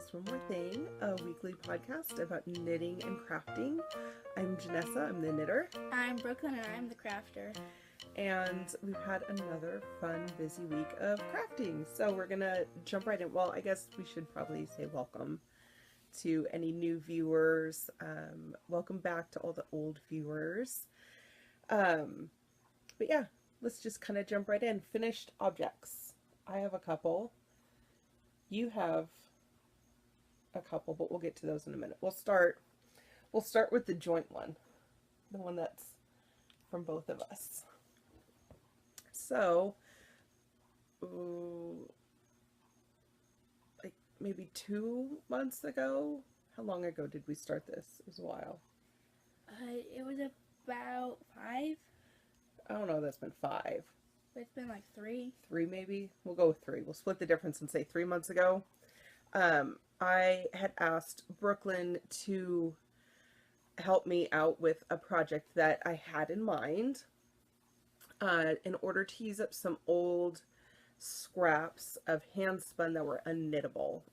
Just One More Thing, a weekly podcast about knitting and crafting. I'm Janessa, I'm the knitter. I'm Brooklyn, and I'm the crafter. And we've had another fun, busy week of crafting. So we're going to jump right in. Well, I guess we should probably say welcome to any new viewers. Welcome back to all the old viewers. But yeah, let's just kind of jump right in. Finished objects. I have a couple. You have a couple, but we'll get to those in a minute. We'll start with the joint one, the one that's from both of us. So, like maybe 2 months ago. How long ago did we start this? It was a while. It was about 5. I don't know. That's been 5. It's been like 3. 3 maybe. We'll go with 3. We'll split the difference and say 3 months ago. I had asked Brooklyn to help me out with a project that I had in mind in order to use up some old scraps of hand spun that were unknittable.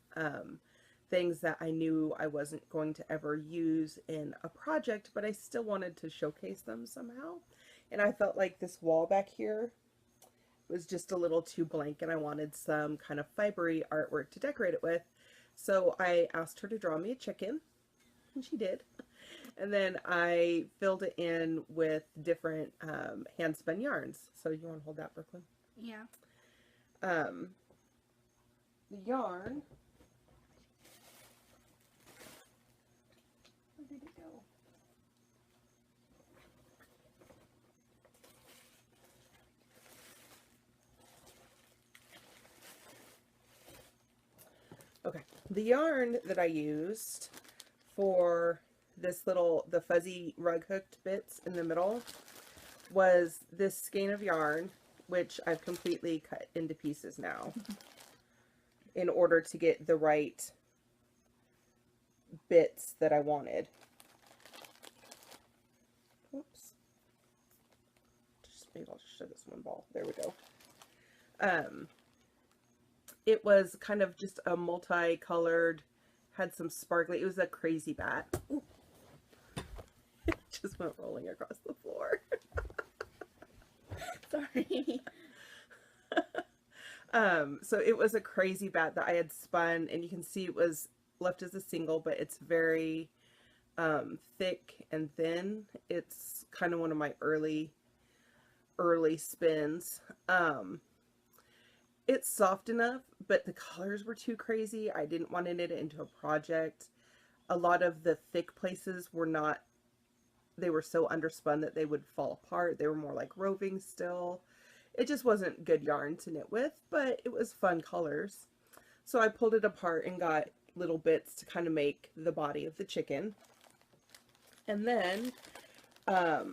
Things that I knew I wasn't going to ever use in a project, but I still wanted to showcase them somehow. And I felt like this wall back here was just a little too blank, and I wanted some kind of fibery artwork to decorate it with. So I asked her to draw me a chicken, and she did. And then I filled it in with different hand spun yarns. So you want to hold that, Brooklyn? Yeah. The yarn. Where did it go? Okay, the yarn that I used for this the fuzzy rug hooked bits in the middle was this skein of yarn, which I've completely cut into pieces now in order to get the right bits that I wanted. Oops. Maybe I'll just show this one ball. There we go. It was kind of just a multicolored, had some sparkly, it was a crazy bat. Ooh. It just went rolling across the floor. Sorry. So it was a crazy bat that I had spun, and you can see it was left as a single, but it's very thick and thin. It's kind of one of my early spins. It's soft enough, but the colors were too crazy. I didn't want to knit it into a project. A lot of the thick places were not, they were so underspun that they would fall apart. They were more like roving still. It just wasn't good yarn to knit with, but it was fun colors. So I pulled it apart and got little bits to kind of make the body of the chicken. And then I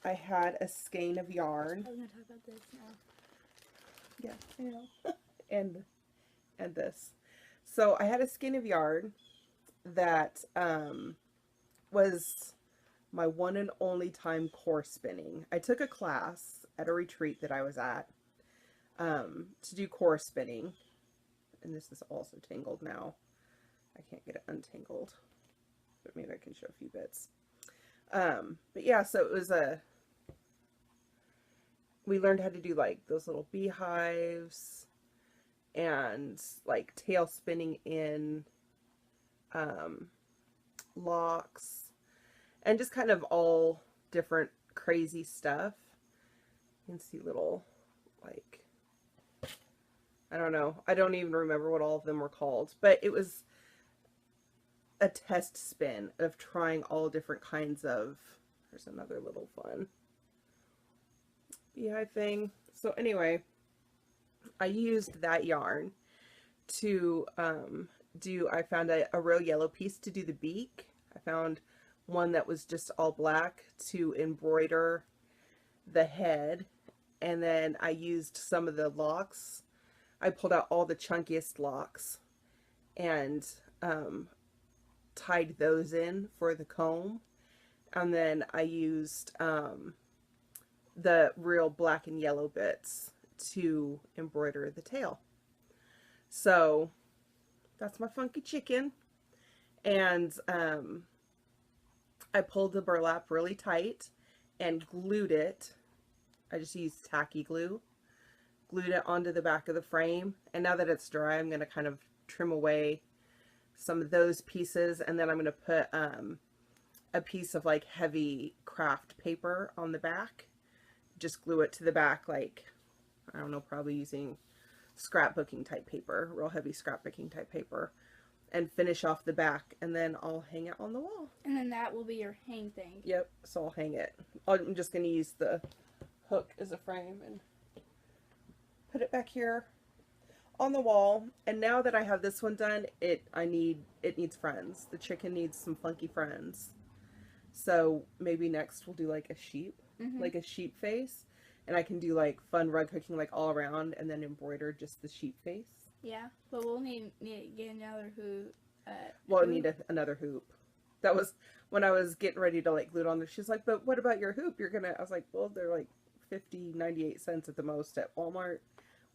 had a skein of yarn. I was going to talk about this now. Yeah, I know. and this. So I had a skein of yarn that was my one and only time core spinning. I took a class at a retreat that I was at to do core spinning. And this is also tangled now. I can't get it untangled, but maybe I can show a few bits. But yeah, so it was we learned how to do like those little beehives and like tail spinning in locks and just kind of all different crazy stuff. You can see little, like, I don't know. I don't even remember what all of them were called, but it was a test spin of trying all different kinds of, there's another little fun beehive thing. So anyway, I used that yarn to I found a real yellow piece to do the beak. I found one that was just all black to embroider the head, and then I used some of the locks. I pulled out all the chunkiest locks and tied those in for the comb, and then I used the real black and yellow bits to embroider the tail. So That's my funky chicken. And I pulled the burlap really tight and glued it. I just used tacky glue. Glued it onto the back of the frame. And now that it's dry, I'm going to kind of trim away some of those pieces. And then I'm going to put a piece of like heavy craft paper on the back. Just glue it to the back like, I don't know, probably using scrapbooking type paper, real heavy scrapbooking type paper, and finish off the back, and then I'll hang it on the wall. And then that will be your hang thing. Yep, so I'll hang it. I'm just going to use the hook as a frame and put it back here on the wall. And now that I have this one done, it needs friends. The chicken needs some funky friends. So maybe next we'll do like a sheep, like a sheep face. And I can do like fun rug hooking like all around and then embroider just the sheep face. Yeah, but we'll need to get another hoop. Well, I need another hoop. That was when I was getting ready to like glue it on there. She's like, but what about your hoop? I was like, well, they're like 98 cents at the most at Walmart.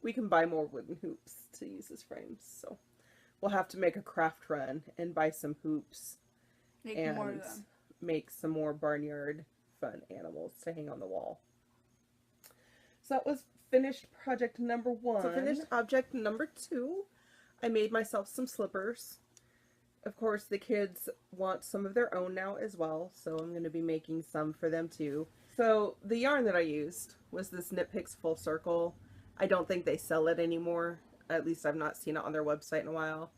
We can buy more wooden hoops to use as frames. So we'll have to make a craft run and buy some hoops. Make more of them. Make some more barnyard fun animals to hang on the wall. So that was finished project number 1. So finished object number 2, I made myself some slippers. Of course, the kids want some of their own now as well, so I'm going to be making some for them too. So the yarn that I used was this Knit Picks Full Circle. I don't think they sell it anymore. At least I've not seen it on their website in a while.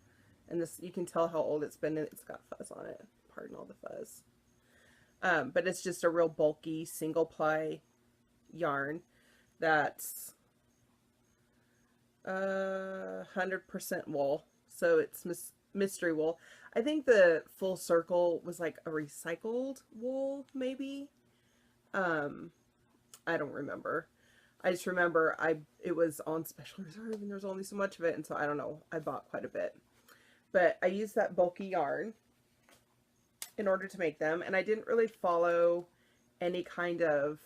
And this, you can tell how old it's been. It's got fuzz on it. Pardon all the fuzz. But it's just a real bulky single ply yarn that's 100% wool. So it's mystery wool. I think the Full Circle was like a recycled wool, maybe. I don't remember. I just remember it was on special reserve and there's only so much of it, and so I don't know. I bought quite a bit. But I used that bulky yarn in order to make them, and I didn't really follow any kind of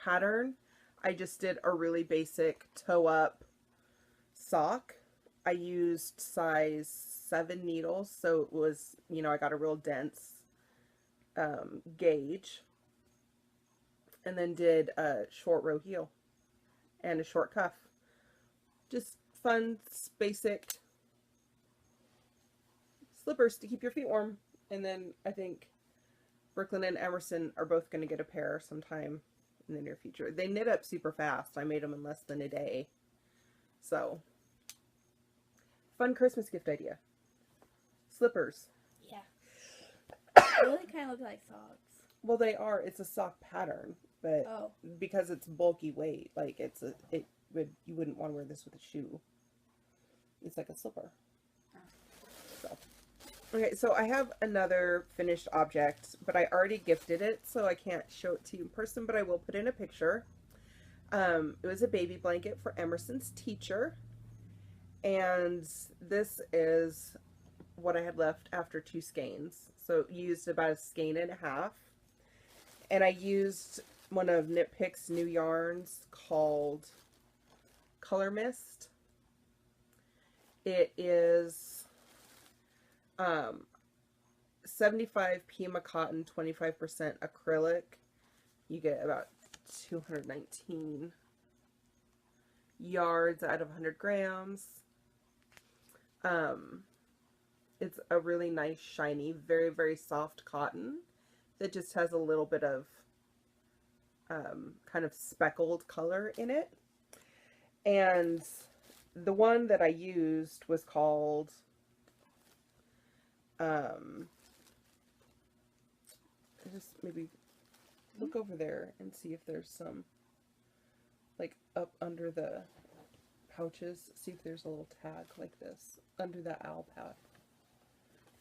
pattern. I just did a really basic toe up sock. I used size 7 needles, so it was, you know, I got a real dense gauge, and then did a short row heel and a short cuff. Just fun, basic slippers to keep your feet warm. And then I think Brooklyn and Emerson are both going to get a pair sometime in the near future. They knit up super fast. I made them in less than a day. So, fun Christmas gift idea. Slippers. Yeah. They really kind of look like socks. Well, they are. It's a sock pattern, but because it's bulky weight, like you wouldn't want to wear this with a shoe. It's like a slipper. So. Okay, so I have another finished object, but I already gifted it, so I can't show it to you in person, but I will put in a picture. It was a baby blanket for Emerson's teacher, and this is what I had left after 2 skeins. So used about a skein and a half, and I used one of Knit Picks' new yarns called Color Mist. It is 75 Pima cotton, 25% acrylic. You get about 219 yards out of 100 grams. It's a really nice, shiny, very, very soft cotton that just has a little bit of kind of speckled color in it. And the one that I used was called just maybe look over there and see if there's some, like up under the pouches, see if there's a little tag like this under that owl pad.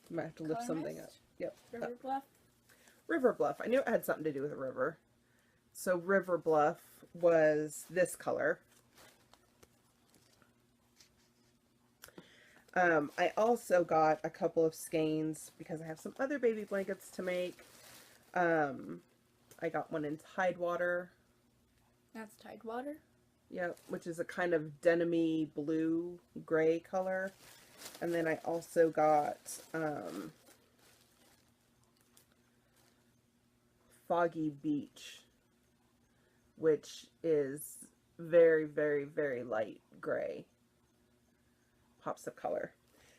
You might have to lift something up. Yep. River Bluff? River Bluff. I knew it had something to do with a river. So River Bluff was this color. I also got a couple of skeins because I have some other baby blankets to make. I got one in Tidewater. That's Tidewater? Yep, which is a kind of denim-y blue gray color. And then I also got Foggy Beach, which is very, very, very light gray. Pops of color.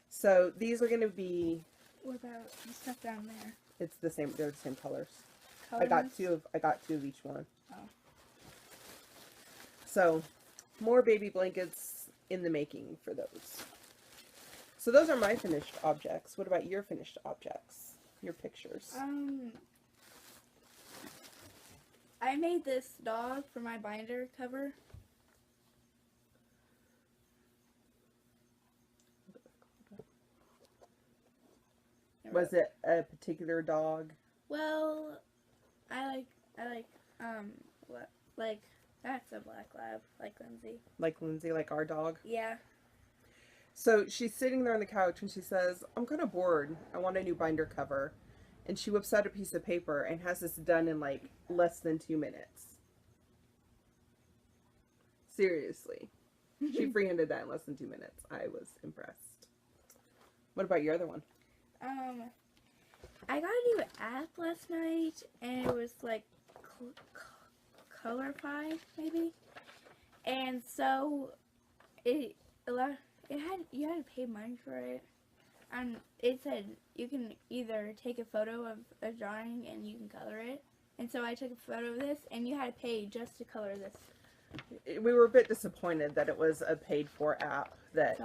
So these are going to be, What about the stuff down there? it's the same, they're the same colors. Colorless? I got two of each one. Oh. So, more baby blankets in the making for those. So those are my finished objects. What about your finished objects? Your pictures? I made this dog for my binder cover. Was it a particular dog? Well, I like that's a black lab, like Lindsay. Like Lindsay, like our dog? Yeah. So she's sitting there on the couch and she says, I'm kind of bored. I want a new binder cover. And she whips out a piece of paper and has this done in like less than 2 minutes. Seriously. She freehanded that in less than 2 minutes. I was impressed. What about your other one? I got a new app last night, and it was like Colorify, maybe. And so you had to pay money for it, and it said you can either take a photo of a drawing and you can color it. And so I took a photo of this, and you had to pay just to color this. We were a bit disappointed that it was a paid-for app that.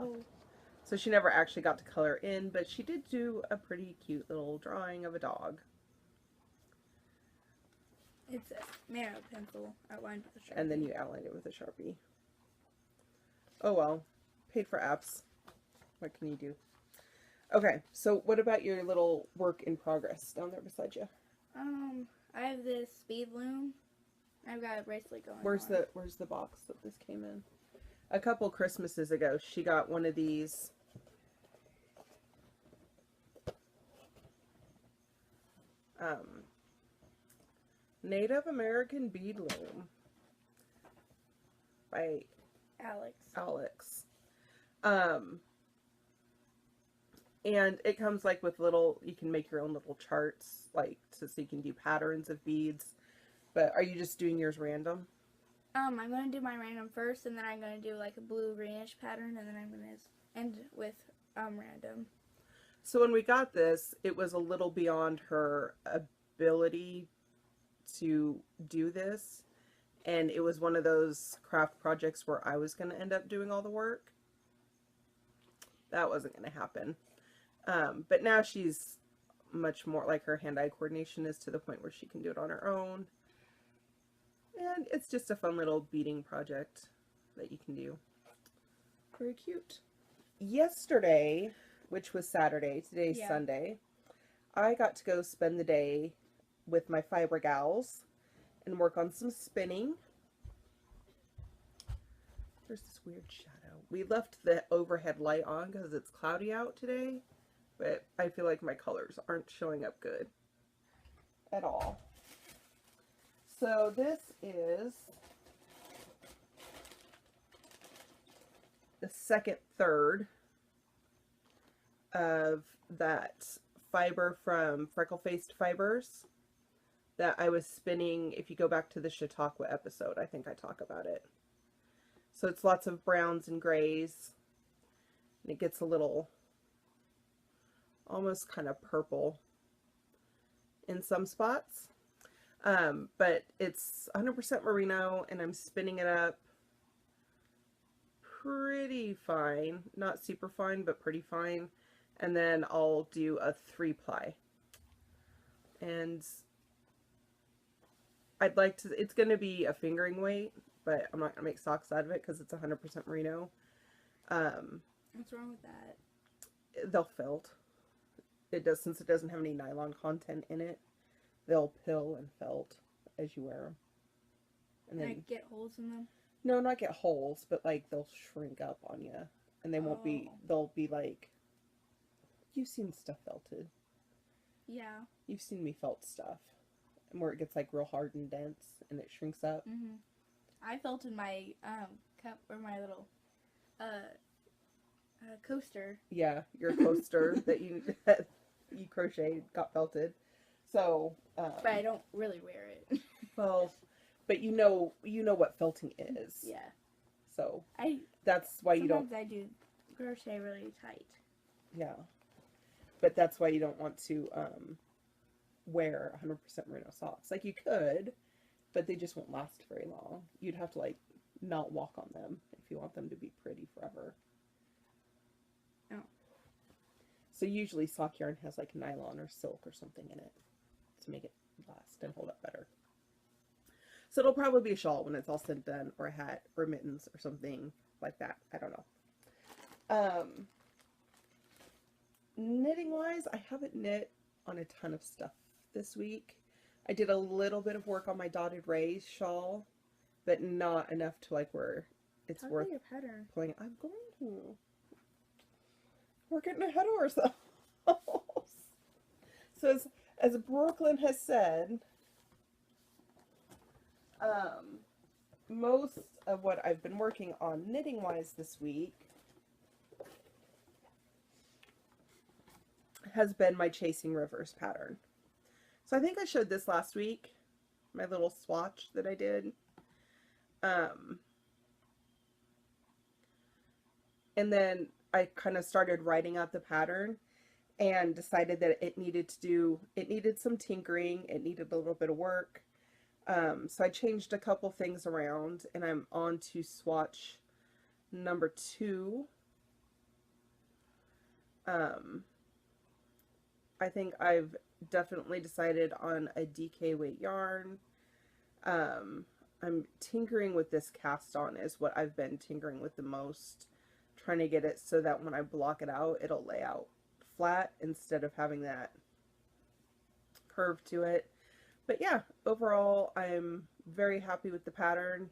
So she never actually got to color in, but she did do a pretty cute little drawing of a dog. It's made out of pencil, outlined with a Sharpie. And then you outlined it with a Sharpie. Oh well, paid for apps. What can you do? Okay, so what about your little work in progress down there beside you? I have this speed loom. I've got a bracelet going Where's the box that this came in? A couple Christmases ago, she got one of these. Native American bead loom by Alex. And it comes like with little, you can make your own little charts, like so you can do patterns of beads. But are you just doing yours random? I'm going to do my random first, and then I'm going to do like a blue greenish pattern, and then I'm going to end with random. So when we got this, it was a little beyond her ability to do this. And it was one of those craft projects where I was going to end up doing all the work. That wasn't going to happen. But now she's much more, like her hand-eye coordination is to the point where she can do it on her own. And it's just a fun little beading project that you can do. Very cute. Yesterday, which was Saturday, today's Sunday, I got to go spend the day with my fiber gals and work on some spinning. There's this weird shadow. We left the overhead light on because it's cloudy out today, but I feel like my colors aren't showing up good at all. So this is the second third of that fiber from Freckle Faced Fibers that I was spinning. If you go back to the Chautauqua episode, I think I talk about it. So it's lots of browns and grays, and it gets a little almost kind of purple in some spots. But it's 100% merino, and I'm spinning it up pretty fine. Not super fine, but pretty fine. And then I'll do a 3-ply. And I'd like to, it's going to be a fingering weight, but I'm not going to make socks out of it because it's 100% merino. What's wrong with that? They'll felt. It does, since it doesn't have any nylon content in it. They'll pill and felt as you wear them. And then like get holes in them? No, not get holes, but like they'll shrink up on you. And they won't be, they'll be like, you've seen stuff felted. Yeah. You've seen me felt stuff. And where it gets like real hard and dense and it shrinks up. Mm-hmm. I felted my cup or my little coaster. Yeah, your coaster that you crocheted got felted. So, But I don't really wear it. well, but you know what felting is. Yeah. So I that's why you don't. Sometimes I do crochet really tight. Yeah, but that's why you don't want to wear 100% merino socks. Like you could, but they just won't last very long. You'd have to like not walk on them if you want them to be pretty forever. Oh. So usually sock yarn has like nylon or silk or something in it to make it last and hold up better. So it'll probably be a shawl when it's all said and done, or a hat, or mittens, or something like that. I don't know. Knitting wise, I haven't knit on a ton of stuff this week. I did a little bit of work on my Dotted Rays shawl, but not enough to like where it's worth your pattern. pulling. I'm going to. We're getting ahead of ourselves. So as Brooklyn has said, most of what I've been working on knitting wise this week has been my Chasing Rivers pattern. So I think I showed this last week, my little swatch that I did. And then I kind of started writing out the pattern and decided that it needed some tinkering, it needed a little bit of work. So I changed a couple things around, and I'm on to swatch number 2. I think I've definitely decided on a DK weight yarn. I'm tinkering with this cast on is what I've been tinkering with the most, trying to get it so that when I block it out, it'll lay out flat instead of having that curve to it. But yeah, overall, I'm very happy with the pattern.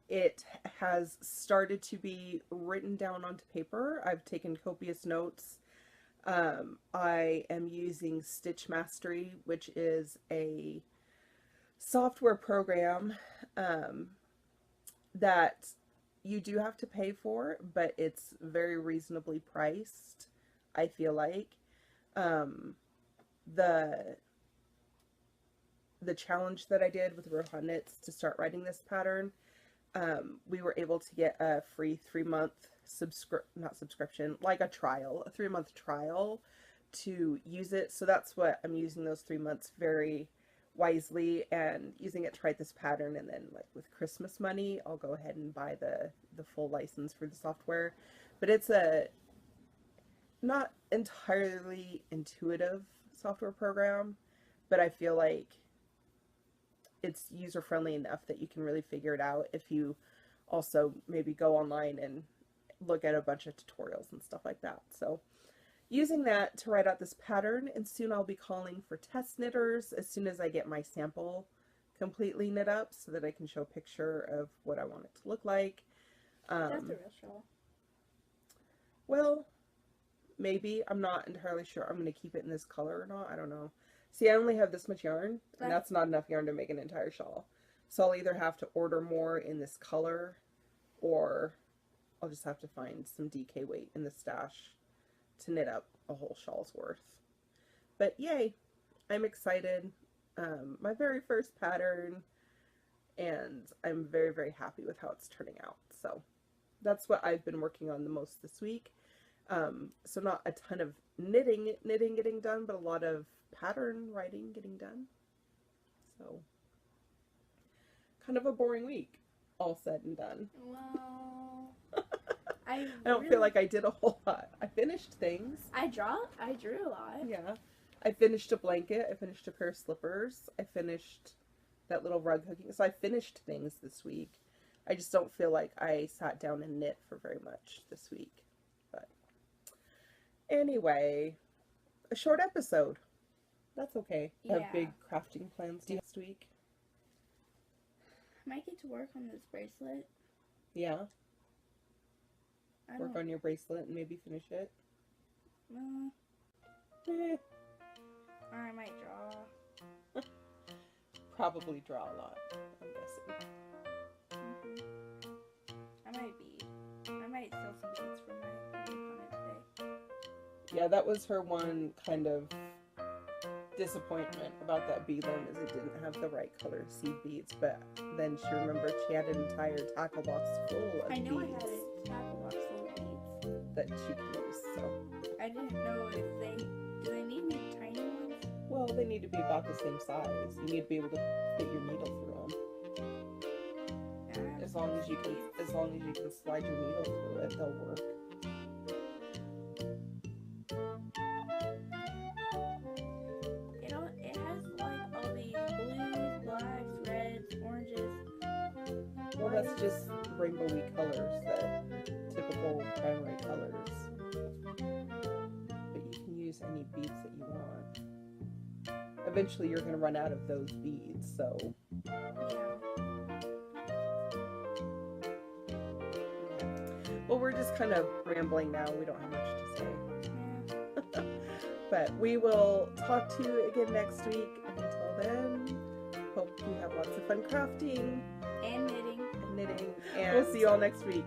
It has started to be written down onto paper. I've taken copious notes. I am using Stitch Mastery, which is a software program that you do have to pay for, but it's very reasonably priced, I feel like. The challenge that I did with Rohan Knits to start writing this pattern, we were able to get a free 3-month like a trial, a 3-month trial to use it. So that's what I'm using those 3 months very wisely, and using it to write this pattern, and then like with Christmas money I'll go ahead and buy the full license for the software. But it's a not entirely intuitive software program, but I feel like it's user-friendly enough that you can really figure it out if you also maybe go online and look at a bunch of tutorials and stuff like that. So using that to write out this pattern, and soon I'll be calling for test knitters as soon as I get my sample completely knit up so that I can show a picture of what I want it to look like. That's the real shawl. Well, maybe. I'm not entirely sure I'm going to keep it in this color or not. I don't know. See, I only have this much yarn, and that's not enough yarn to make an entire shawl. So I'll either have to order more in this color, or I'll just have to find some DK weight in the stash to knit up a whole shawl's worth. But yay, I'm excited. My very first pattern, and I'm very, very happy with how it's turning out. So that's what I've been working on the most this week. So not a ton of knitting getting done, but a lot of pattern writing getting done. So kind of a boring week, all said and done. Well, I don't feel like I did a whole lot. I finished things. I drew a lot. Yeah. I finished a blanket. I finished a pair of slippers. I finished that little rug hooking. So I finished things this week. I just don't feel like I sat down and knit for very much this week. But anyway, a short episode. That's okay. I have big crafting plans next week. I might get to work on this bracelet. Yeah. Work on your bracelet and maybe finish it. Or I might draw. Probably draw a lot, I'm guessing. I might sell some beads for my opponent today. Yeah, that was her one kind of disappointment about that bead line, is it didn't have the right color seed beads, but then she remembered she had an entire tackle box full of I know beads I had a tackle box full of beads. that she could use, so. I didn't know if do they need me tiny ones? Well, they need to be about the same size. You need to be able to fit your needle through them. Yeah, As long as you can slide your needle through it, they'll work. It has like all these blues, blacks, reds, oranges. Well, that's just rainbowy colors, that typical primary colors. But you can use any beads that you want. Eventually, you're going to run out of those beads, so. Well, we're just kind of rambling now. We don't have much to say. Yeah. But we will talk to you again next week. And until then, hope you have lots of fun crafting And knitting. and knitting. And we'll see you all next week.